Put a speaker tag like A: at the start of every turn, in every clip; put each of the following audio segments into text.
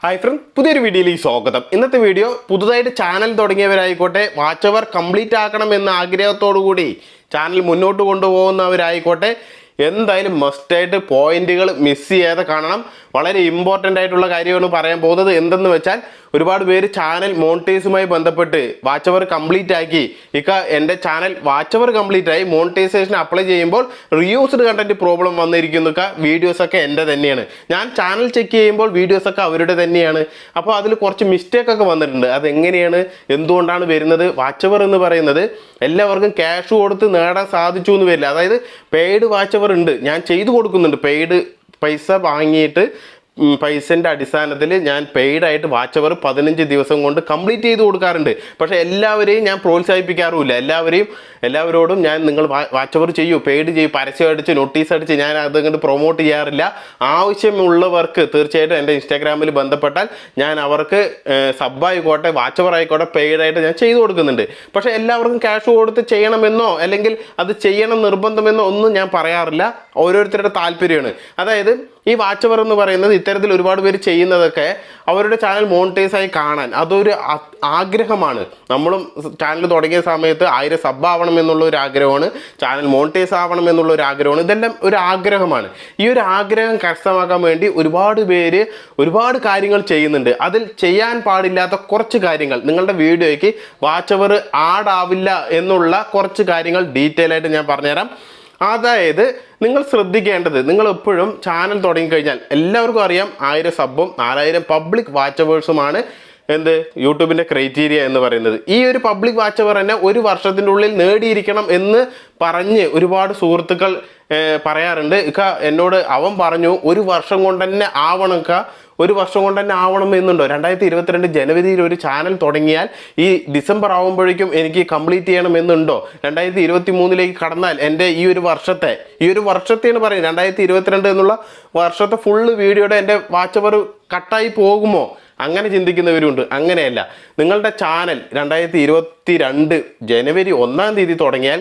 A: Hi front, പുതിയൊരു വീഡിയോയിലേക്ക് സ്വാഗതം. ഇന്നത്തെ വീഡിയോ പുതുതായിട്ട് ചാനൽ തുടങ്ങിയവരായിക്കോട്ടെ, വാച്ച് അവർ കംപ്ലീറ്റ് ആക്കണമെന്ന ആഗ്രഹത്തോടു കൂടി ചാനൽ മുന്നോട്ട് കൊണ്ടുപോകുന്നവരായിക്കോട്ടെ, എന്തായാലും മസ്റ്റായിട്ട് പോയിന്റുകൾ മിസ് ചെയ്യാതെ കാണണം. വളരെ ഇമ്പോർട്ടൻ്റ് ആയിട്ടുള്ള കാര്യമാണ് പറയാൻ പോകുന്നത്. എന്തെന്ന് വെച്ചാൽ, ഒരുപാട് പേര് ചാനൽ മോണിറ്റൈസുമായി ബന്ധപ്പെട്ട് വാച്ച് അവർ കംപ്ലീറ്റ് ആക്കി, എൻ്റെ ചാനൽ വാച്ച് അവർ കംപ്ലീറ്റ് ആയി, മോണിറ്റൈസേഷൻ അപ്ലൈ ചെയ്യുമ്പോൾ റിയൂസ്ഡ് കണ്ടന്റ് പ്രോബ്ലം വന്നിരിക്കുന്നു. വീഡിയോസൊക്കെ എൻ്റെ തന്നെയാണ്. ഞാൻ ചാനൽ ചെക്ക് ചെയ്യുമ്പോൾ വീഡിയോസൊക്കെ അവരുടെ തന്നെയാണ്. അപ്പോൾ അതിൽ കുറച്ച് മിസ്റ്റേക്ക് ഒക്കെ വന്നിട്ടുണ്ട്. അതെങ്ങനെയാണ്, എന്തുകൊണ്ടാണ് വരുന്നത്? വാച്ച് അവർ എന്ന് പറയുന്നത് എല്ലാവർക്കും ക്യാഷ് കൊടുത്ത് നേടാൻ സാധിച്ചു എന്ന് വരില്ല. അതായത് പെയ്ഡ് വാച്ച് അവർ ഉണ്ട്, ഞാൻ ചെയ്തു കൊടുക്കുന്നുണ്ട്. പെയ്ഡ് പൈസ വാങ്ങിയിട്ട് പൈസൻ്റെ അടിസ്ഥാനത്തിൽ ഞാൻ പെയ്ഡായിട്ട് വാച്ച് അവർ 15 ദിവസം കൊണ്ട് കംപ്ലീറ്റ് ചെയ്ത് കൊടുക്കാറുണ്ട്. പക്ഷേ എല്ലാവരെയും ഞാൻ പ്രോത്സാഹിപ്പിക്കാറുമില്ല. എല്ലാവരോടും ഞാൻ നിങ്ങൾ വാച്ച് അവർ ചെയ്യൂ, പെയ്ഡ് ചെയ്യൂ, പരസ്യം അടിച്ച് നോട്ടീസ് അടിച്ച് ഞാൻ അതങ്ങോട്ട് പ്രൊമോട്ട് ചെയ്യാറില്ല. ആവശ്യമുള്ളവർക്ക് തീർച്ചയായിട്ടും എൻ്റെ ഇൻസ്റ്റാഗ്രാമിൽ ബന്ധപ്പെട്ടാൽ ഞാൻ അവർക്ക് സബ്ബായിക്കോട്ടെ, വാച്ച് അവർ ആയിക്കോട്ടെ, പെയ്ഡായിട്ട് ഞാൻ ചെയ്തു കൊടുക്കുന്നുണ്ട്. പക്ഷേ എല്ലാവർക്കും ക്യാഷ് കൊടുത്ത് ചെയ്യണമെന്നോ അല്ലെങ്കിൽ അത് ചെയ്യണം നിർബന്ധമെന്നോ ഒന്നും ഞാൻ പറയാറില്ല. ഓരോരുത്തരുടെ താല്പര്യമാണ്. അതായത് ഈ വാച്ച് അവർ എന്ന് പറയുന്നത് ഇത്തരത്തിൽ ഒരുപാട് പേര് ചെയ്യുന്നതൊക്കെ അവരുടെ ചാനൽ മോണിറ്റൈസായി കാണാൻ അതൊരു ആഗ്രഹമാണ്. നമ്മളും ചാനൽ തുടങ്ങിയ സമയത്ത് 1000 സബ് ആവണം എന്നുള്ള ഒരു ആഗ്രഹമാണ്, ചാനൽ മോണിറ്റൈസ് ആവണം എന്നുള്ള ഒരു ആഗ്രഹമാണ്. ഇതെല്ലാം ഒരു ആഗ്രഹമാണ്. ഈ ഒരു ആഗ്രഹം കരസ്ഥമാക്കാൻ വേണ്ടി ഒരുപാട് പേര് ഒരുപാട് കാര്യങ്ങൾ ചെയ്യുന്നുണ്ട്. അതിൽ ചെയ്യാൻ പാടില്ലാത്ത കുറച്ച് കാര്യങ്ങൾ, നിങ്ങളുടെ വീഡിയോയ്ക്ക് വാച്ച് അവർ ആഡ് ആവില്ല എന്നുള്ള കുറച്ച് കാര്യങ്ങൾ ഡീറ്റെയിൽ ആയിട്ട് ഞാൻ പറഞ്ഞുതരാം. അതായത് നിങ്ങൾ ശ്രദ്ധിക്കേണ്ടത്, നിങ്ങൾ എപ്പോഴും ചാനൽ തുടങ്ങിക്കഴിഞ്ഞാൽ എല്ലാവർക്കും അറിയാം 1000 സബ്ബും 4000 പബ്ലിക് വാച്ചവേഴ്സുമാണ് യൂട്യൂബിൻ്റെ ക്രൈറ്റീരിയ എന്ന് പറയുന്നത്. ഈ ഒരു പബ്ലിക് വാച്ച് അവർ തന്നെ ഒരു വർഷത്തിൻ്റെ ഉള്ളിൽ നേടിയിരിക്കണം എന്ന് പറഞ്ഞ് ഒരുപാട് സുഹൃത്തുക്കൾ പറയാറുണ്ട്. എന്നോട് അവൻ പറഞ്ഞു, ഒരു വർഷം കൊണ്ട് തന്നെ ആവണം, ഒരു വർഷം കൊണ്ട് തന്നെ ആവണം എന്നുണ്ടോ? 2022 ജനുവരിയിൽ ഒരു ചാനൽ തുടങ്ങിയാൽ ഈ ഡിസംബർ ആകുമ്പോഴേക്കും എനിക്ക് കംപ്ലീറ്റ് ചെയ്യണം എന്നുണ്ടോ? 2023 കടന്നാൽ എൻ്റെ ഈ ഒരു വർഷത്തെയാണ് പറയുന്നത്, 2022 എന്നുള്ള വർഷത്തെ ഫുള്ള് വീഡിയോയുടെ എൻ്റെ വാച്ച് അവർ കട്ടായി പോകുമോ? അങ്ങനെ ചിന്തിക്കുന്നവരുണ്ട്. അങ്ങനെയല്ല, നിങ്ങളുടെ ചാനൽ 2022 ജനുവരി 1-ാം തീയതി തുടങ്ങിയാൽ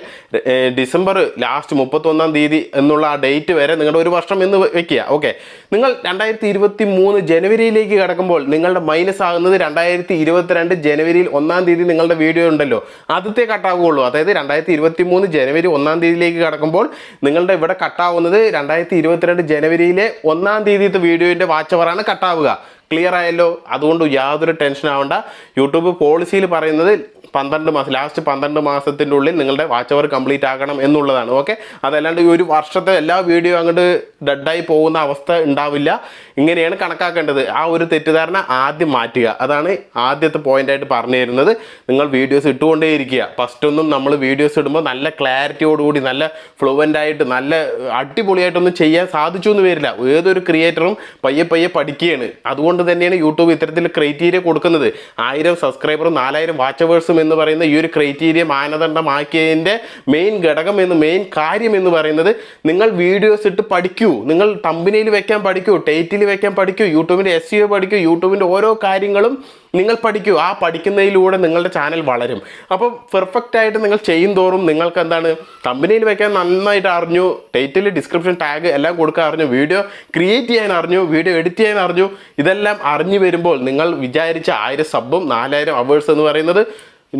A: ഡിസംബർ ലാസ്റ്റ് 31-ാം തീയതി എന്നുള്ള ആ ഡേറ്റ് വരെ നിങ്ങളുടെ ഒരു വർഷം എന്ന് വെക്കുക. ഓക്കെ, നിങ്ങൾ 2023 ജനുവരിയിലേക്ക് കടക്കുമ്പോൾ നിങ്ങളുടെ മൈനസ് ആകുന്നത് 2022 ജനുവരിയിൽ 1-ാം തീയതി നിങ്ങളുടെ വീഡിയോ ഉണ്ടല്ലോ, ആദ്യത്തെ കട്ടാവുകയുള്ളൂ. അതായത് 2023 ജനുവരി 1-ാം തീയതിയിലേക്ക് കടക്കുമ്പോൾ നിങ്ങളുടെ ഇവിടെ കട്ടാവുന്നത് 2022 ജനുവരിയിലെ 1-ാം തീയതിത്തെ വീഡിയോൻ്റെ വാച്ച് അവറാണ് കട്ടാവുക. ക്ലിയർ ആയല്ലോ? അതുകൊണ്ട് യാതൊരു ടെൻഷൻ ആവണ്ട. യൂട്യൂബ് പോളിസിയിൽ പറയുന്നത് 12 മാസം, ലാസ്റ്റ് 12 മാസത്തിൻ്റെ ഉള്ളിൽ നിങ്ങളുടെ വാച്ച് അവർ കംപ്ലീറ്റ് ആകണം എന്നുള്ളതാണ്. ഓക്കെ, അതല്ലാണ്ട് ഈ ഒരു വർഷത്തെ എല്ലാ വീഡിയോ അങ്ങോട്ട് ഡെഡായി പോകുന്ന അവസ്ഥ ഉണ്ടാവില്ല. ഇങ്ങനെയാണ് കണക്കാക്കേണ്ടത്. ആ ഒരു തെറ്റിദ്ധാരണ ആദ്യം മാറ്റുക. അതാണ് ആദ്യത്തെ പോയിൻ്റായിട്ട് പറഞ്ഞു തരുന്നത്. നിങ്ങൾ വീഡിയോസ് ഇട്ടുകൊണ്ടേയിരിക്കുക. ഫസ്റ്റൊന്നും നമ്മൾ വീഡിയോസ് ഇടുമ്പോൾ നല്ല ക്ലാരിറ്റിയോടുകൂടി, നല്ല ഫ്ലുവൻ്റായിട്ട്, നല്ല അടിപൊളിയായിട്ടൊന്നും ചെയ്യാൻ സാധിച്ചു എന്ന് വരില്ല. ഏതൊരു ക്രിയേറ്ററും പയ്യെ പഠിക്കുകയാണ്. അതുകൊണ്ട് തന്നെയാണ് യൂട്യൂബ് ഇത്തരത്തിൽ ക്രൈറ്റീരിയ കൊടുക്കുന്നത്. 1000 സബ്സ്ക്രൈബറും 4000 വാച്ചവേഴ്സും എന്ന് പറയുന്ന ഈ ഒരു ക്രൈറ്റീരിയ മാനദണ്ഡമാക്കിയതിൻ്റെ മെയിൻ കാര്യം എന്ന് പറയുന്നത്, നിങ്ങൾ വീഡിയോസ് ഇട്ട് പഠിക്കൂ, നിങ്ങൾ തമ്പനയിൽ വെക്കാൻ പഠിക്കൂ, ടൈറ്റിൽ വെക്കാൻ പഠിക്കൂ, യൂട്യൂബിൻ്റെ SEO പഠിക്കൂ, യൂട്യൂബിൻ്റെ ഓരോ കാര്യങ്ങളും നിങ്ങൾ പഠിക്കൂ. ആ പഠിക്കുന്നതിലൂടെ നിങ്ങളുടെ ചാനൽ വളരും. അപ്പോൾ പെർഫെക്റ്റ് ആയിട്ട് നിങ്ങൾ ചെയ്യും തോറും നിങ്ങൾക്ക് എന്താണ്, തമ്പനയിൽ വെക്കാൻ നന്നായിട്ട് അറിഞ്ഞു, ടൈറ്റിൽ, ഡിസ്ക്രിപ്ഷൻ, ടാഗ് എല്ലാം കൊടുക്കാൻ അറിഞ്ഞു, വീഡിയോ ക്രിയേറ്റ് ചെയ്യാൻ അറിഞ്ഞു, വീഡിയോ എഡിറ്റ് ചെയ്യാൻ അറിഞ്ഞു, ഇതെല്ലാം അറിഞ്ഞു വരുമ്പോൾ നിങ്ങൾ വിചാരിച്ച 1000 സബ്ബും 4000 അവേഴ്സ് എന്ന് പറയുന്നത്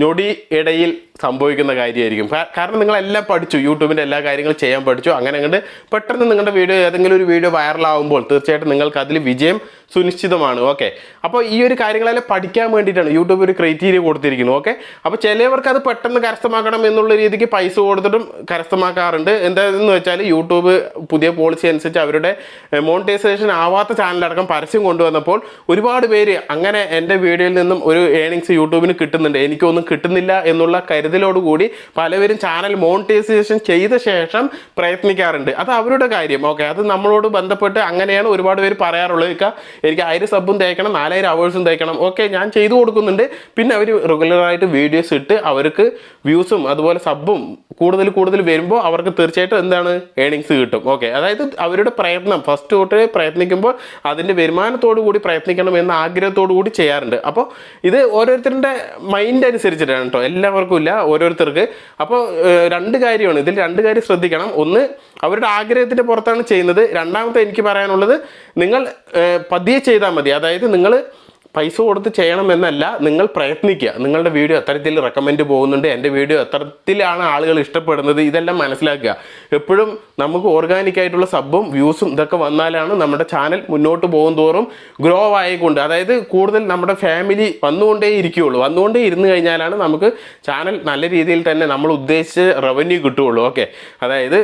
A: ഞൊടി ഇടയിൽ സംഭവിക്കുന്ന കാര്യമായിരിക്കും. കാരണം നിങ്ങളെല്ലാം പഠിച്ചു, യൂട്യൂബിൻ്റെ എല്ലാ കാര്യങ്ങളും ചെയ്യാൻ പഠിച്ചു. അങ്ങനെ അങ്ങോട്ട് പെട്ടെന്ന് നിങ്ങളുടെ വീഡിയോ, ഏതെങ്കിലും ഒരു വീഡിയോ വൈറലാകുമ്പോൾ തീർച്ചയായിട്ടും നിങ്ങൾക്ക് അതിൽ വിജയം സുനിശ്ചിതമാണ്. ഓക്കെ, അപ്പോൾ ഈ ഒരു കാര്യങ്ങളെല്ലാം പഠിക്കാൻ വേണ്ടിയിട്ടാണ് യൂട്യൂബ് ഒരു ക്രൈറ്റീരിയ കൊടുത്തിരിക്കുന്നത്. ഓക്കെ, അപ്പോൾ ചിലവർക്ക് അത് പെട്ടെന്ന് കരസ്ഥമാക്കണം എന്നുള്ള രീതിക്ക് പൈസ കൊടുത്തിട്ടും കരസ്ഥമാക്കാറുണ്ട്. എന്താണെന്ന് വെച്ചാൽ, യൂട്യൂബ് പുതിയ പോളിസി അനുസരിച്ച് അവരുടെ മോണിറ്റൈസേഷൻ ആവാത്ത ചാനലടക്കം പരസ്യം കൊണ്ടുവന്നപ്പോൾ ഒരുപാട് പേര് അങ്ങനെ എൻ്റെ വീഡിയോയിൽ നിന്നും ഒരു ഏണിങ്സ് യൂട്യൂബിന് കിട്ടുന്നുണ്ട്, എനിക്കൊന്നും കിട്ടുന്നില്ല എന്നുള്ള കരുതലോടുകൂടി പലവരും ചാനൽ മോണിറ്റൈസേഷൻ ചെയ്ത ശേഷം പ്രയത്നിക്കാറുണ്ട്. അത് അവരുടെ കാര്യം. ഓക്കെ, അത് നമ്മളോട് ബന്ധപ്പെട്ട് അങ്ങനെയാണ് ഒരുപാട് പേര് പറയാറുള്ളത്. എനിക്ക് 1000 സബ്ബും തേക്കണം, 4000 അവേഴ്സും തേക്കണം. ഓക്കെ, ഞാൻ ചെയ്തു കൊടുക്കുന്നുണ്ട്. പിന്നെ അവർ റെഗുലറായിട്ട് വീഡിയോസ് ഇട്ട് അവർക്ക് വ്യൂസും അതുപോലെ സബ്ബും കൂടുതൽ വരുമ്പോൾ അവർക്ക് തീർച്ചയായിട്ടും എന്താണ്, ഏണിങ്സ് കിട്ടും. ഓക്കെ, അതായത് അവരുടെ പ്രയത്നം ഫസ്റ്റ് തൊട്ട് പ്രയത്നിക്കുമ്പോൾ അതിൻ്റെ വരുമാനത്തോടു കൂടി പ്രയത്നിക്കണം എന്ന ആഗ്രഹത്തോടു കൂടി ചെയ്യാറുണ്ട്. അപ്പോൾ ഇത് ഓരോരുത്തരുടെ മൈൻഡ് അനുസരിച്ചിട്ടാണ് കേട്ടോ, എല്ലാവർക്കും ഇല്ല. ഓരോരുത്തർക്ക്. അപ്പോൾ രണ്ട് കാര്യമാണ് ഇതിൽ, രണ്ട് കാര്യം ശ്രദ്ധിക്കണം. ഒന്ന്, അവരുടെ ആഗ്രഹത്തിൻ്റെ പുറത്താണ് ചെയ്യുന്നത്. രണ്ടാമത്തെ എനിക്ക് പറയാനുള്ളത്, നിങ്ങൾ പതിയെ ചെയ്താൽ മതി. അതായത് നിങ്ങൾ പൈസ കൊടുത്ത് ചെയ്യണമെന്നല്ല, നിങ്ങൾ പ്രയത്നിക്കുക. നിങ്ങളുടെ വീഡിയോ എത്തരത്തിൽ റെക്കമെൻഡ് പോകുന്നുണ്ട്, എൻ്റെ വീഡിയോ എത്തരത്തിലാണ് ആളുകൾ ഇഷ്ടപ്പെടുന്നത്, ഇതെല്ലാം മനസ്സിലാക്കുക. എപ്പോഴും നമുക്ക് ഓർഗാനിക് ആയിട്ടുള്ള സബ്ബും വ്യൂസും ഇതൊക്കെ വന്നാലാണ് നമ്മുടെ ചാനൽ മുന്നോട്ട് പോകും തോറും ഗ്രോ ആയിക്കൊണ്ട്, അതായത് കൂടുതൽ നമ്മുടെ ഫാമിലി വന്നുകൊണ്ടേ ഇരിക്കുകയുള്ളൂ. വന്നുകൊണ്ടേ ഇരുന്ന് കഴിഞ്ഞാലാണ് നമുക്ക് ചാനൽ നല്ല രീതിയിൽ തന്നെ നമ്മൾ ഉദ്ദേശിച്ച റവന്യൂ കിട്ടുകയുള്ളൂ. ഓക്കെ, അതായത്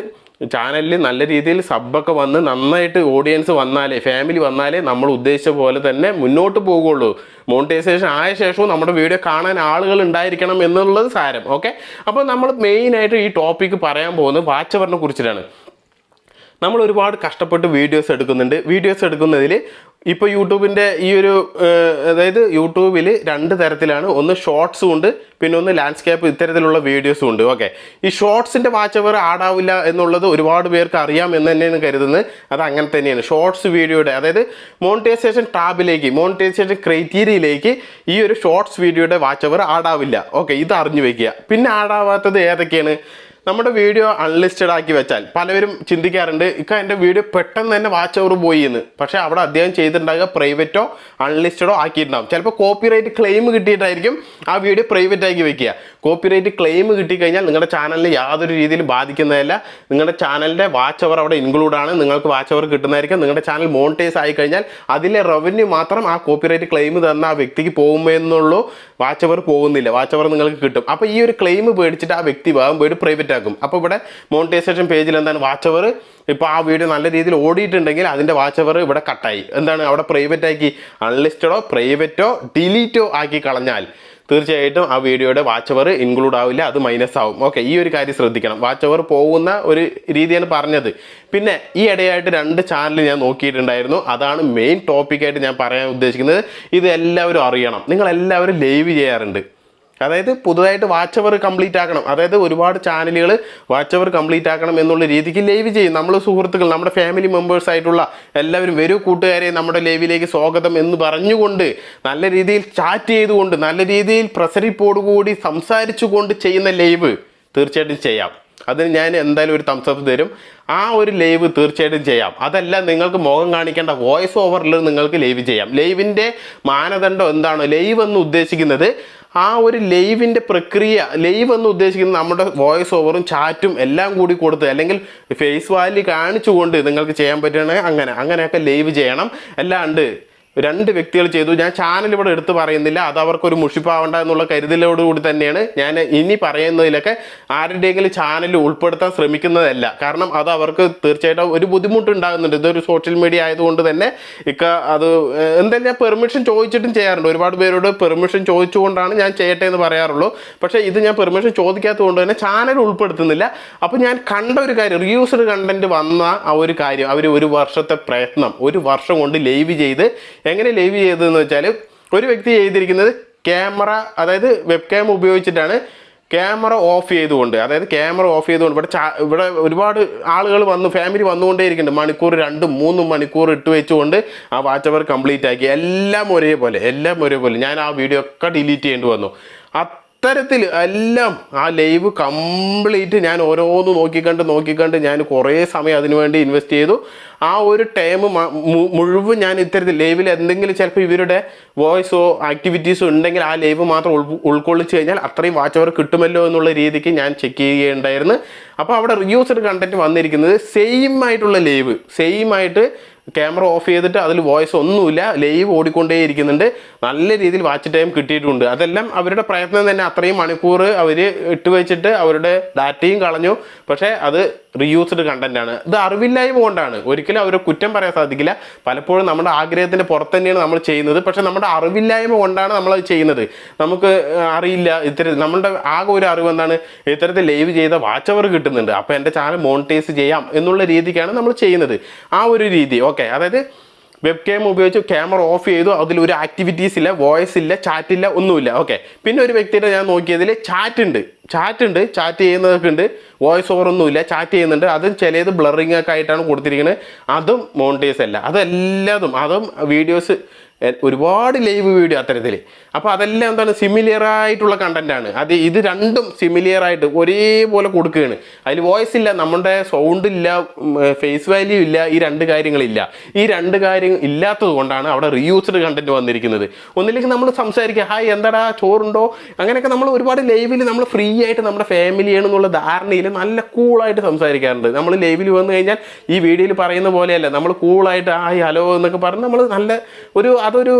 A: ചാനലിൽ നല്ല രീതിയിൽ സബ്ബൊക്കെ വന്ന് നന്നായിട്ട് ഓഡിയൻസ് വന്നാലേ, ഫാമിലി വന്നാലേ നമ്മൾ ഉദ്ദേശിച്ച പോലെ തന്നെ മുന്നോട്ട് പോകുള്ളൂ. മോണിറ്റൈസേഷൻ ആയ ശേഷവും നമ്മുടെ വീഡിയോ കാണാൻ ആളുകൾ ഉണ്ടായിരിക്കണം എന്നുള്ളത് സാരം. ഓക്കെ, അപ്പോൾ നമ്മൾ മെയിനായിട്ട് ഈ ടോപ്പിക്ക് പറയാൻ പോകുന്നത് വാച്ച് അവറിനെ കുറിച്ചിട്ടാണ്. നമ്മൾ ഒരുപാട് കഷ്ടപ്പെട്ട് വീഡിയോസ് എടുക്കുന്നുണ്ട്. വീഡിയോസ് എടുക്കുന്നതിൽ ഇപ്പോൾ യൂട്യൂബിൻ്റെ ഈ ഒരു, അതായത് യൂട്യൂബിൽ രണ്ട് തരത്തിലാണ്. ഒന്ന് ഷോർട്സും ഉണ്ട്, പിന്നെ ഒന്ന് ലാൻഡ്സ്കേപ്പ്, ഇത്തരത്തിലുള്ള വീഡിയോസും ഉണ്ട്. ഓക്കെ, ഈ ഷോർട്സിൻ്റെ വാച്ച് അവർ ആടാവില്ല എന്നുള്ളത് ഒരുപാട് പേർക്ക് അറിയാം എന്ന് തന്നെയാണ് കരുതുന്നത്. അത് അങ്ങനെ തന്നെയാണ്. ഷോർട്സ് വീഡിയോയുടെ, അതായത് മോണിറ്റൈസേഷൻ ടാബിലേക്ക്, മോണിറ്റൈസേഷൻ ക്രൈറ്റീരിയയിലേക്ക് ഈ ഒരു ഷോർട്സ് വീഡിയോയുടെ വാച്ച് അവർ ആടാവില്ല. ഓക്കെ, ഇത് അറിഞ്ഞു വയ്ക്കുക. പിന്നെ ആടാവാത്തത് ഏതൊക്കെയാണ്? നമ്മുടെ വീഡിയോ അൺലിസ്റ്റഡ് ആക്കി വെച്ചാൽ പലവരും ചിന്തിക്കാറുണ്ട്, എൻ്റെ വീഡിയോ പെട്ടെന്ന് തന്നെ വാച്ച് അവർ പോയി എന്ന്. പക്ഷേ അവിടെ അദ്ദേഹം ചെയ്തിട്ടുണ്ടാകുക പ്രൈവറ്റോ അൺലിസ്റ്റഡോ ആക്കിയിട്ടുണ്ടാകും. ചിലപ്പോൾ കോപ്പിറൈറ്റ് ക്ലെയിം കിട്ടിയിട്ടായിരിക്കും ആ വീഡിയോ പ്രൈവറ്റ് ആക്കി വെക്കുക. കോപ്പിറൈറ്റ് ക്ലെയിം കിട്ടിക്കഴിഞ്ഞാൽ നിങ്ങളുടെ ചാനലിന് യാതൊരു രീതിയിലും ബാധിക്കുന്നതല്ല. നിങ്ങളുടെ ചാനലിൻ്റെ വാച്ച് അവർ അവിടെ ഇൻക്ലൂഡാണ്. നിങ്ങൾക്ക് വാച്ച് അവർ കിട്ടുന്നതായിരിക്കും. നിങ്ങളുടെ ചാനൽ മോണിറ്റൈസ് ആയി കഴിഞ്ഞാൽ അതിലെ റവന്യൂ മാത്രം ആ കോപ്പിറൈറ്റ് ക്ലെയിം തന്ന ആ വ്യക്തിക്ക് പോകുമെന്നുള്ളൂ. വാച്ച് അവർ പോകുന്നില്ല. വാച്ച് അവർ നിങ്ങൾക്ക് കിട്ടും. അപ്പോൾ ഈ ഒരു ക്ലെയിം പേടിച്ചിട്ട് ആ വ്യക്തി ഭാഗം പോയിട്ട് പ്രൈവറ്റ് ആക്കും. അപ്പോൾ ഇവിടെ മോണിറ്റൈസേഷൻ പേജിൽ എന്താണ്, വാച്ച് അവർ ഇപ്പോൾ ആ വീഡിയോ നല്ല രീതിയിൽ ഓടിയിട്ടുണ്ടെങ്കിൽ അതിൻ്റെ വാച്ച് അവർ ഇവിടെ കട്ടായി. എന്താണ്, അവിടെ പ്രൈവറ്റ് ആക്കി, അൺലിസ്റ്റഡോ പ്രൈവറ്റോ ഡിലീറ്റോ ആക്കി കളഞ്ഞാൽ തീർച്ചയായിട്ടും ആ വീഡിയോയുടെ വാച്ച് അവർ ഇൻക്ലൂഡ് ആവില്ല, അത് മൈനസ് ആവും. ഓക്കെ, ഈ ഒരു കാര്യം ശ്രദ്ധിക്കണം. വാച്ച് അവർ പോകുന്ന ഒരു രീതിയാണ് പറഞ്ഞത്. പിന്നെ ഈ ഇടയായിട്ട് രണ്ട് ചാനൽ ഞാൻ നോക്കിയിട്ടുണ്ടായിരുന്നു. അതാണ് മെയിൻ ടോപ്പിക്കായിട്ട് ഞാൻ പറയാൻ ഉദ്ദേശിക്കുന്നത്. ഇത് എല്ലാവരും അറിയണം. നിങ്ങളെല്ലാവരും ലൈവ് ചെയ്യാറുണ്ട്. അതായത് പുതുതായിട്ട് വാച്ച് അവർ കംപ്ലീറ്റ് ആക്കണം. അതായത് ഒരുപാട് ചാനലുകൾ വാച്ച് അവർ കംപ്ലീറ്റ് ആക്കണം എന്നുള്ള രീതിക്ക് ലൈവ് ചെയ്യും. നമ്മൾ സുഹൃത്തുക്കൾ, നമ്മുടെ ഫാമിലി മെമ്പേഴ്സ് ആയിട്ടുള്ള എല്ലാവരും, വരൂ കൂട്ടുകാരെ നമ്മുടെ ലൈവിലേക്ക് സ്വാഗതം എന്ന് പറഞ്ഞുകൊണ്ട്, നല്ല രീതിയിൽ ചാറ്റ് ചെയ്തുകൊണ്ട്, നല്ല രീതിയിൽ പ്രസരിപ്പോടുകൂടി സംസാരിച്ചുകൊണ്ട് ചെയ്യുന്ന ലൈവ് തീർച്ചയായിട്ടും ചെയ്യാം. അതിന് ഞാൻ എന്തായാലും ഒരു തംസ് അപ്പ് തരും. ആ ഒരു ലൈവ് തീർച്ചയായിട്ടും ചെയ്യാം. അതല്ല, നിങ്ങൾക്ക് മുഖം കാണിക്കേണ്ട വോയിസ് ഓവറിൽ നിങ്ങൾക്ക് ലൈവ് ചെയ്യാം. ലൈവിൻ്റെ മാനദണ്ഡം എന്താണ്? ലൈവ് എന്ന് ഉദ്ദേശിക്കുന്നത് ആ ഒരു ലൈവിൻ്റെ പ്രക്രിയ, ലൈവ് എന്ന് ഉദ്ദേശിക്കുന്നത് നമ്മുടെ വോയിസ് ഓവറും ചാറ്റും എല്ലാം കൂടി കൊടുത്ത്, അല്ലെങ്കിൽ ഫേസ് വാല്യൂ കാണിച്ചുകൊണ്ട് നിങ്ങൾക്ക് ചെയ്യാൻ പറ്റുകയാണെങ്കിൽ അങ്ങനെയൊക്കെ ലൈവ് ചെയ്യണം. അല്ലാണ്ട് രണ്ട് വ്യക്തികൾ ചെയ്തു, ഞാൻ ചാനൽ ഇവിടെ എടുത്ത് പറയുന്നില്ല, അത് അവർക്കൊരു മുഷിപ്പാവണ്ട എന്നുള്ള കരുതലോടുകൂടി തന്നെയാണ് ഞാൻ ഇനി പറയുന്നതിലൊക്കെ ആരുടെയെങ്കിലും ചാനൽ ഉൾപ്പെടുത്താൻ ശ്രമിക്കുന്നതല്ല. കാരണം അത് അവർക്ക് തീർച്ചയായിട്ടും ഒരു ബുദ്ധിമുട്ടുണ്ടാകുന്നുണ്ട്. ഇതൊരു സോഷ്യൽ മീഡിയ ആയതുകൊണ്ട് തന്നെ അത് എന്തായാലും ഞാൻ പെർമിഷൻ ചോദിച്ചിട്ടും ചെയ്യാറുണ്ട്. ഒരുപാട് പേരോട് പെർമിഷൻ ചോദിച്ചുകൊണ്ടാണ് ഞാൻ ചെയ്യട്ടെ എന്ന് പറയാറുള്ളൂ. പക്ഷേ ഇത് ഞാൻ പെർമിഷൻ ചോദിക്കാത്തത് കൊണ്ട് തന്നെ ചാനൽ ഉൾപ്പെടുത്തുന്നില്ല. അപ്പോൾ ഞാൻ കണ്ട ഒരു കാര്യം, റീയൂസ്ഡ് കണ്ടന്റ് വന്ന ആ ഒരു കാര്യം, അവർ ഒരു വർഷത്തെ പ്രയത്നം, ഒരു വർഷം കൊണ്ട് ലൈവ് ചെയ്ത്, എങ്ങനെ ലൈവ് ചെയ്തതെന്ന് വെച്ചാൽ, ഒരു വ്യക്തി ചെയ്തിരിക്കുന്നത് ക്യാമറ, അതായത് വെബ് ക്യാം ഉപയോഗിച്ചിട്ടാണ്, ക്യാമറ ഓഫ് ചെയ്തുകൊണ്ട്, അതായത് ക്യാമറ ഓഫ് ചെയ്തുകൊണ്ട് ഇവിടെ ഒരുപാട് ആളുകൾ ഫാമിലി വന്നുകൊണ്ടേ ഇരിക്കുന്നുണ്ട്. മണിക്കൂർ 2-3 മണിക്കൂർ ഇട്ട് വെച്ചുകൊണ്ട് ആ വാച്ച് അവർ കംപ്ലീറ്റ് ആക്കി. എല്ലാം ഒരേപോലെ. ഞാൻ ആ വീഡിയോ ഒക്കെ ഡിലീറ്റ് ചെയ്യേണ്ടി വന്നു. അത്തരത്തിൽ എല്ലാം ആ ലൈവ് കംപ്ലീറ്റ് ഞാൻ ഓരോന്ന് നോക്കിക്കണ്ട് ഞാൻ കുറേ സമയം അതിനുവേണ്ടി ഇൻവെസ്റ്റ് ചെയ്തു. ആ ഒരു ടൈം മുഴുവൻ ഞാൻ ഇത്തരത്തിൽ ലൈവിൽ എന്തെങ്കിലും ചിലപ്പോൾ ഇവരുടെ വോയിസോ ആക്ടിവിറ്റീസോ ഉണ്ടെങ്കിൽ ആ ലൈവ് മാത്രം ഉൾക്കൊള്ളിച്ച് കഴിഞ്ഞാൽ അത്രയും വാച്ച് അവർ കിട്ടുമല്ലോ എന്നുള്ള രീതിക്ക് ഞാൻ ചെക്ക് ചെയ്യുകയുണ്ടായിരുന്നു. അപ്പോൾ അവിടെ റിയൂസ്ഡ് കണ്ടന്റ് വന്നിരിക്കുന്നത് സെയിം ആയിട്ടുള്ള ലൈവ്, സെയിം ആയിട്ട് ക്യാമറ ഓഫ് ചെയ്തിട്ട് അതിൽ വോയിസ് ഒന്നുമില്ല, ലൈവ് ഓടിക്കൊണ്ടേയിരിക്കുന്നുണ്ട്. നല്ല രീതിയിൽ വാച്ച് ടൈം കിട്ടിയിട്ടുണ്ട്. അതെല്ലാം അവരുടെ പ്രയത്നം തന്നെ. അത്രയും മണിക്കൂർ അവർ ഇട്ട് വെച്ചിട്ട് അവരുടെ ഡാറ്റയും കളഞ്ഞു. പക്ഷേ അത് റീയൂസ്ഡ് കണ്ടന്റ് ആണ്. ഇത് അറിവില്ലായ്മ കൊണ്ടാണ്. ഒരിക്കലും അവരെ കുറ്റം പറയാൻ സാധിക്കില്ല. പലപ്പോഴും നമ്മുടെ ആഗ്രഹത്തിൻ്റെ പുറത്ത് തന്നെയാണ് നമ്മൾ ചെയ്യുന്നത്. പക്ഷേ നമ്മുടെ അറിവില്ലായ്മ കൊണ്ടാണ് നമ്മളത് ചെയ്യുന്നത്. നമുക്ക് അറിയില്ല. നമ്മളുടെ ആകെ ഒരു അറിവ് എന്താണ്, ഇത്തരത്തിൽ ലൈവ് ചെയ്ത വാച്ച് അവർ കിട്ടുന്നുണ്ട്, അപ്പോൾ എൻ്റെ ചാനൽ മോണിറ്റൈസ് ചെയ്യാം എന്നുള്ള രീതിക്കാണ് നമ്മൾ ചെയ്യുന്നത്. ആ ഒരു രീതി. ഓക്കെ, അതായത് വെബ് ക്യാം ഉപയോഗിച്ച് ക്യാമറ ഓഫ് ചെയ്തു, അതിലൊരു ആക്ടിവിറ്റീസ് ഇല്ല, വോയിസ് ഇല്ല, ചാറ്റില്ല, ഒന്നുമില്ല. ഓക്കെ, പിന്നെ ഒരു വ്യക്തിയുടെ ഞാൻ നോക്കിയതിൽ ചാറ്റ് ചെയ്യുന്നതൊക്കെ ഉണ്ട്, വോയിസ് ഓവർ ഒന്നുമില്ല, ചാറ്റ് ചെയ്യുന്നുണ്ട്. അതും ചിലത് ബ്ലറിങ് ഒക്കെ ആയിട്ടാണ് കൊടുത്തിരിക്കുന്നത്. അതും മോണിറ്റൈസ് അല്ല. അതും വീഡിയോസ് ഒരുപാട് ലൈവ് വീഡിയോ അത്തരത്തിൽ. അപ്പോൾ അതെല്ലാം എന്താണ് സിമിലിയർ ആയിട്ടുള്ള കണ്ടന്റാണ്. ഇത് രണ്ടും സിമിലിയർ ആയിട്ട് ഒരേപോലെ കൊടുക്കുകയാണ്. അതിൽ വോയിസ് ഇല്ല, നമ്മുടെ സൗണ്ട് ഇല്ല, ഫേസ് വാല്യൂ ഇല്ല, ഈ രണ്ട് കാര്യങ്ങളില്ല. ഈ രണ്ട് കാര്യം ഇല്ലാത്തത് കൊണ്ടാണ് അവിടെ റീയൂസ്ഡ് കണ്ടന്റ് വന്നിരിക്കുന്നത്. ഒന്നിലേക്ക് നമ്മൾ സംസാരിക്കുക, ഹായ് എന്താടാ ചോറുണ്ടോ, അങ്ങനെയൊക്കെ നമ്മൾ ഒരുപാട് ലൈവിൽ നമ്മൾ ഫ്രീ ആയിട്ട് നമ്മുടെ ഫാമിലിയാണെന്നുള്ള ധാരണയിൽ നല്ല കൂളായിട്ട് സംസാരിക്കാറുണ്ട്. നമ്മൾ ലൈവിൽ വന്നു കഴിഞ്ഞാൽ ഈ വീഡിയോയിൽ പറയുന്ന പോലെയല്ല, നമ്മൾ കൂളായിട്ട് ഹായ് ഹലോ എന്നൊക്കെ പറഞ്ഞ് നമ്മൾ നല്ല അതൊരു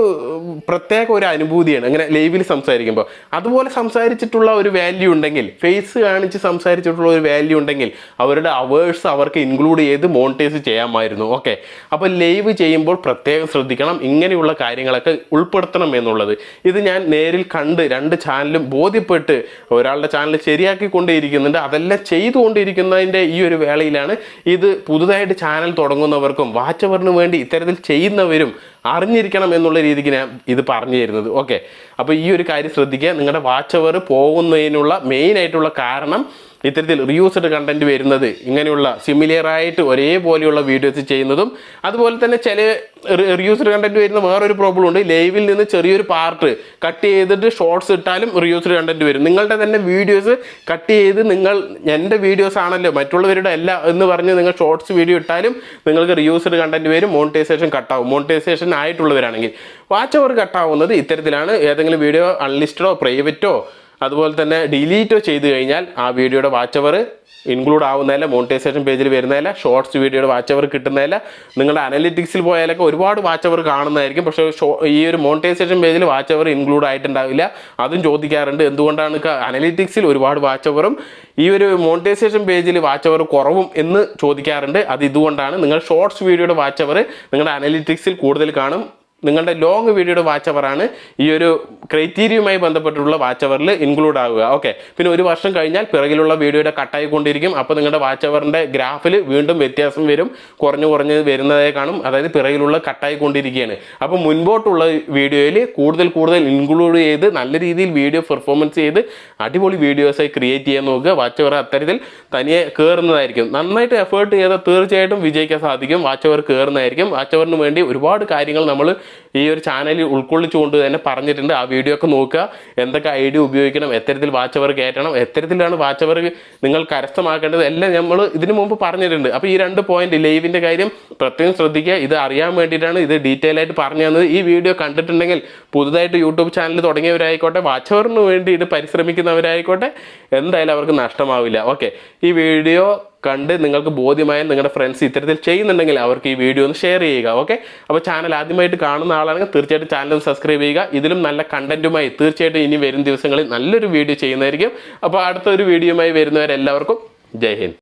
A: പ്രത്യേക ഒരു അനുഭൂതിയാണ് അങ്ങനെ ലൈവിൽ സംസാരിക്കുമ്പോൾ. അതുപോലെ സംസാരിച്ചിട്ടുള്ള ഒരു വാല്യൂ ഉണ്ടെങ്കിൽ, ഫേസ് കാണിച്ച് സംസാരിച്ചിട്ടുള്ള ഒരു വാല്യൂ ഉണ്ടെങ്കിൽ അവരുടെ അവേഴ്സ് അവർക്ക് ഇൻക്ലൂഡ് ചെയ്ത് മോണിറ്റൈസ് ചെയ്യാമായിരുന്നു. ഓക്കെ, അപ്പോൾ ലൈവ് ചെയ്യുമ്പോൾ പ്രത്യേകം ശ്രദ്ധിക്കണം, ഇങ്ങനെയുള്ള കാര്യങ്ങളൊക്കെ ഉൾപ്പെടുത്തണം എന്നുള്ളത്. ഇത് ഞാൻ നേരിൽ കണ്ട് രണ്ട് ചാനലും ബോധ്യപ്പെട്ട് ഒരാളുടെ ചാനൽ ശരിയാക്കിക്കൊണ്ടേയിരിക്കുന്നുണ്ട്. അതെല്ലാം ചെയ്തുകൊണ്ടിരിക്കുന്നതിൻ്റെ ഈ ഒരു വേളയിലാണ് ഇത് പുതുതായിട്ട് ചാനൽ തുടങ്ങുന്നവർക്കും വാച്ച് അവറിന് വേണ്ടി ഇത്തരത്തിൽ ചെയ്യുന്നവരും അറിഞ്ഞിരിക്കണം എന്നുള്ള രീതിക്ക് ഞാൻ ഇത് പറഞ്ഞു തരുന്നത്. ഓക്കെ, അപ്പോൾ ഈ ഒരു കാര്യം ശ്രദ്ധിക്കുക. നിങ്ങളുടെ വാച്ച് അവർ പോകുന്നതിനുള്ള മെയിൻ ആയിട്ടുള്ള കാരണം ഇത്തരത്തിൽ റീയൂസ്ഡ് കണ്ടന്റ് വരുന്നത്, ഇങ്ങനെയുള്ള സിമിലിയർ ആയിട്ട് ഒരേപോലെയുള്ള വീഡിയോസ് ചെയ്യുന്നതും, അതുപോലെ തന്നെ ചില റീയൂസ്ഡ് കണ്ടന്റ് വരുന്ന വേറൊരു പ്രോബ്ലം ഉണ്ട്. ലൈവിൽ നിന്ന് ചെറിയൊരു പാർട്ട് കട്ട് ചെയ്തിട്ട് ഷോർട്സ് ഇട്ടാലും റീയൂസ്ഡ് കണ്ടന്റ് വരും. നിങ്ങളുടെ തന്നെ വീഡിയോസ് കട്ട് ചെയ്ത് എൻ്റെ വീഡിയോസ് ആണല്ലോ മറ്റുള്ളവരുടെ അല്ല എന്ന് പറഞ്ഞ് നിങ്ങൾ ഷോർട്സ് വീഡിയോ ഇട്ടാലും നിങ്ങൾക്ക് റീയൂസ്ഡ് കണ്ടന്റ് വരും. മോണിറ്റൈസേഷൻ കട്ടാവും. മോണിറ്റൈസേഷൻ ആയിട്ടുള്ളവരാണെങ്കിൽ വാച്ച് അവർ കട്ടാവുന്നത് ഇത്തരത്തിലാണ്. ഏതെങ്കിലും വീഡിയോ അൺലിസ്റ്റഡോ പ്രൈവറ്റോ അതുപോലെ തന്നെ ഡിലീറ്റോ ചെയ്ത് കഴിഞ്ഞാൽ ആ വീഡിയോയുടെ വാച്ച് അവർ ഇൻക്ലൂഡ് ആവുന്നതല്ല, മോണിറ്റൈസേഷൻ പേജിൽ വരുന്നതല്ല, ഷോർട്സ് വീഡിയോയുടെ വാച്ച് അവർ കിട്ടുന്നതല്ല. നിങ്ങളുടെ അനലിറ്റിക്സിൽ പോയാലൊക്കെ ഒരുപാട് വാച്ച് അവർ കാണുന്നതായിരിക്കും, പക്ഷേ ഈ ഒരു മോണിറ്റൈസേഷൻ പേജിൽ വാച്ച് അവർ ഇൻക്ലൂഡ് ആയിട്ടുണ്ടാവില്ല. അതും ചോദിക്കാറുണ്ട്, എന്തുകൊണ്ടാണ് അനലിറ്റിക്സിൽ ഒരുപാട് വാച്ച് അവറും ഈ ഒരു മോണിറ്റൈസേഷൻ പേജിൽ വാച്ച് അവർ കുറവും എന്ന് ചോദിക്കാറുണ്ട്. അത് ഇതുകൊണ്ടാണ്. നിങ്ങൾ ഷോർട്സ് വീഡിയോയുടെ വാച്ച് അവർ നിങ്ങളുടെ അനലിറ്റിക്സിൽ കൂടുതൽ കാണും. നിങ്ങളുടെ ലോങ് വീഡിയോയുടെ വാച്ച് അവറാണ് ഈ ഒരു ക്രൈറ്റീരിയയുമായി ബന്ധപ്പെട്ടുള്ള വാച്ച് അവറിൽ ഇൻക്ലൂഡ് ആവുക. ഓക്കെ, പിന്നെ ഒരു വർഷം കഴിഞ്ഞാൽ പിറകിലുള്ള വീഡിയോയുടെ കട്ടായിക്കൊണ്ടിരിക്കും. അപ്പോൾ നിങ്ങളുടെ വാച്ച് അവറിൻ്റെ ഗ്രാഫിൽ വീണ്ടും വ്യത്യാസം വരും, കുറഞ്ഞ് വരുന്നതായി കാണും. അതായത് പിറകിലുള്ള കട്ടായിക്കൊണ്ടിരിക്കുകയാണ്. അപ്പോൾ മുൻപോട്ടുള്ള വീഡിയോയിൽ കൂടുതൽ ഇൻക്ലൂഡ് ചെയ്ത് നല്ല രീതിയിൽ വീഡിയോ പെർഫോമൻസ് ചെയ്ത് അടിപൊളി വീഡിയോസായി ക്രിയേറ്റ് ചെയ്യാൻ നോക്കുക. വാച്ച് അവർ അത്തരത്തിൽ തനിയെ കയറുന്നതായിരിക്കും. നന്നായിട്ട് എഫേർട്ട് ചെയ്താൽ തീർച്ചയായിട്ടും വിജയിക്കാൻ സാധിക്കും. വാച്ച് അവർ കയറുന്നതായിരിക്കും. വാച്ച് അവറിന് വേണ്ടി ഒരുപാട് കാര്യങ്ങൾ നമ്മൾ ഈ ഒരു ചാനലിൽ ഉൾക്കൊള്ളിച്ചുകൊണ്ട് തന്നെ പറഞ്ഞിട്ടുണ്ട്. ആ വീഡിയോ ഒക്കെ നോക്കുക. എന്തൊക്കെ ഐഡിയ ഉപയോഗിക്കണം, എത്തരത്തിൽ വാച്ച് അവർ കയറ്റണം, എത്തരത്തിലാണ് വാച്ച് അവർ നിങ്ങൾ കരസ്ഥമാക്കേണ്ടത്, എല്ലാം നമ്മൾ ഇതിനു മുമ്പ് പറഞ്ഞിട്ടുണ്ട്. അപ്പോൾ ഈ 2 പോയിന്റ് ലൈവിൻ്റെ കാര്യം പ്രത്യേകം ശ്രദ്ധിക്കുക. ഇത് അറിയാൻ വേണ്ടിയിട്ടാണ് ഇത് ഡീറ്റെയിൽ ആയിട്ട് പറഞ്ഞു തന്നത്. ഈ വീഡിയോ കണ്ടിട്ടുണ്ടെങ്കിൽ പുതുതായിട്ട് യൂട്യൂബ് ചാനൽ തുടങ്ങിയവരായിക്കോട്ടെ, വാച്ച് അവറിന് വേണ്ടി ഇത് പരിശ്രമിക്കുന്നവരായിക്കോട്ടെ, എന്തായാലും അവർക്ക് നഷ്ടമാവില്ല. ഓക്കെ, ഈ വീഡിയോ കണ്ട് നിങ്ങൾക്ക് ബോധ്യമായ നിങ്ങളുടെ ഫ്രണ്ട്സ് ഇത്തരത്തിൽ ചെയ്യുന്നുണ്ടെങ്കിൽ അവർക്ക് ഈ വീഡിയോ ഒന്ന് ഷെയർ ചെയ്യുക. ഓക്കെ, അപ്പോൾ ചാനൽ ആദ്യമായിട്ട് കാണുന്ന ആളാണെങ്കിൽ തീർച്ചയായിട്ടും ചാനൽ സബ്സ്ക്രൈബ് ചെയ്യുക. ഇതിലും നല്ല കണ്ടന്റുമായി തീർച്ചയായിട്ടും ഇനി വരും ദിവസങ്ങളിൽ നല്ലൊരു വീഡിയോ ചെയ്യുന്നതായിരിക്കും. അപ്പോൾ അടുത്തൊരു വീഡിയോയുമായി വരുന്നവരെല്ലാവർക്കും ജയ് ഹിന്ദ്.